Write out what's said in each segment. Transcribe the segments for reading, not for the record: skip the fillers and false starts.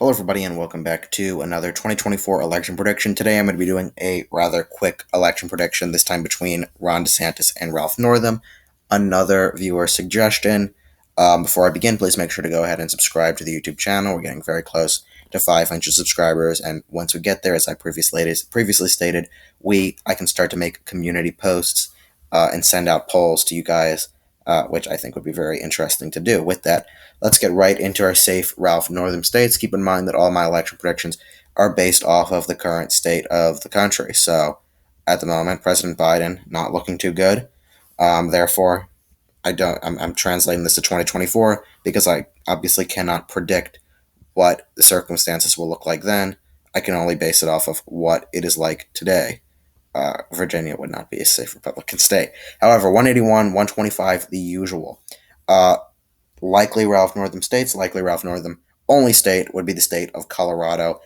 Hello everybody and welcome back to another 2024 election prediction. Today I'm going to be doing a rather quick election prediction, this time between Ron DeSantis and Ralph Northam. Another viewer suggestion. Before I begin, please make sure to go ahead and subscribe to the YouTube channel. We're getting very close to 500 subscribers, and once we get there, as I previously stated, I can start to make community posts and send out polls to you guys, which I think would be very interesting to do. With that, let's get right into our safe Ralph Northam states. Keep in mind that all my election predictions are based off of the current state of the country. So, at the moment, President Biden not looking too good. Therefore, I'm translating this to 2024 because I obviously cannot predict what the circumstances will look like then. I can only base it off of what it is like today. Virginia would not be a safe Republican state. However, 181, 125, the usual. Likely Ralph Northam states, likely Ralph Northam only state would be the state of Colorado.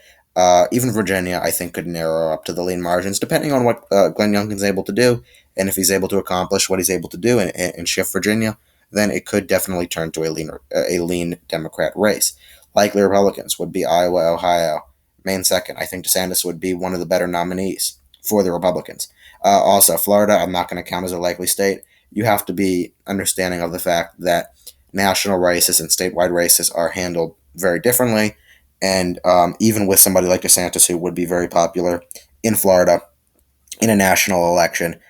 Even Virginia, I think, could narrow up to the lean margins, depending on what Glenn Youngkin's able to do. And if he's able to accomplish what he's able to do and shift Virginia, then it could definitely turn to a lean Democrat race. Likely Republicans would be Iowa, Ohio, Maine second. I think DeSantis would be one of the better nominees for the Republicans. Also, Florida, I'm not going to count as a likely state. You have to be understanding of the fact that national races and statewide races are handled very differently. And even with somebody like DeSantis, who would be very popular in Florida in a national election,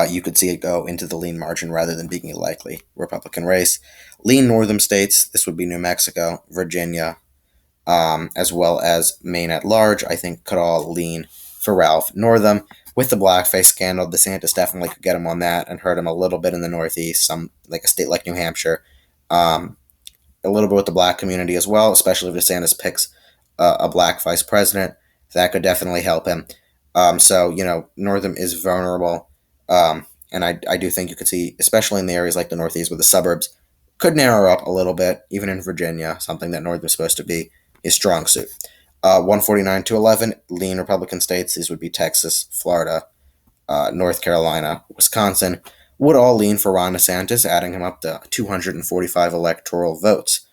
you could see it go into the lean margin rather than being a likely Republican race. Lean northern states, this would be New Mexico, Virginia, as well as Maine at large, I think could all lean for Ralph Northam. With the blackface scandal, DeSantis definitely could get him on that and hurt him a little bit in the Northeast, some like a state like New Hampshire. Um, a little bit with the black community as well, especially if DeSantis picks a black vice president. That could definitely help him. Northam is vulnerable. And I do think you could see, especially in the areas like the Northeast where the suburbs could narrow up a little bit, even in Virginia, something that Northam is supposed to be his strong suit. 149 to 11, lean Republican states, these would be Texas, Florida, North Carolina, Wisconsin, would all lean for Ron DeSantis, adding him up to 245 electoral votes.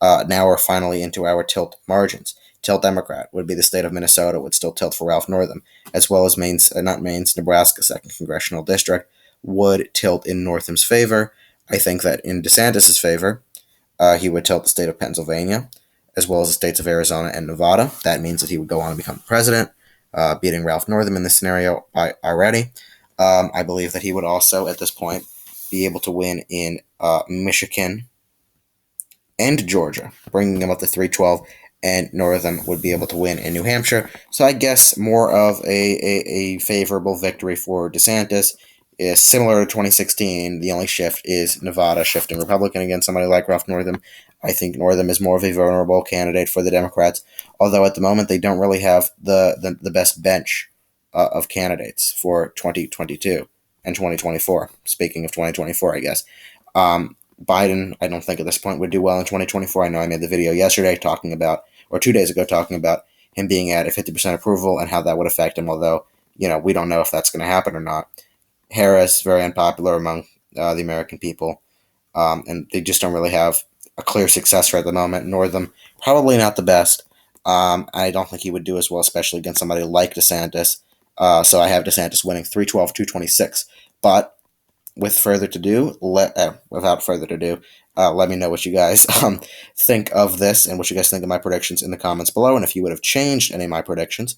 Now we're finally into our tilt margins. Tilt Democrat would be the state of Minnesota, would still tilt for Ralph Northam, as well as Nebraska, 2nd Congressional District, would tilt in Northam's favor. I think that in DeSantis' favor, he would tilt the state of Pennsylvania, as well as the states of Arizona and Nevada. That means that he would go on to become president, beating Ralph Northam in this scenario already. I believe that he would also, at this point, be able to win in Michigan and Georgia, bringing him up to 312, and Northam would be able to win in New Hampshire. So I guess more of a favorable victory for DeSantis. Is similar to 2016. The only shift is Nevada shifting Republican against somebody like Ralph Northam. I think Northam is more of a vulnerable candidate for the Democrats, although at the moment they don't really have the best bench of candidates for 2022 and 2024. Speaking of 2024, I guess. Biden, I don't think at this point would do well in 2024. I know I made the video yesterday talking about, or 2 days ago talking about him being at a 50% approval and how that would affect him, although, we don't know if that's going to happen or not. Harris, very unpopular among the American people, and they just don't really have a clear successor at the moment. Northam, probably not the best. I don't think he would do as well, especially against somebody like DeSantis. So I have DeSantis winning 312, 226. But without further ado, let me know what you guys think of this and what you guys think of my predictions in the comments below. And if you would have changed any of my predictions,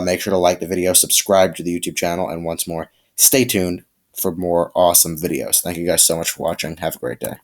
make sure to like the video, subscribe to the YouTube channel, and once more, stay tuned for more awesome videos. Thank you guys so much for watching. Have a great day.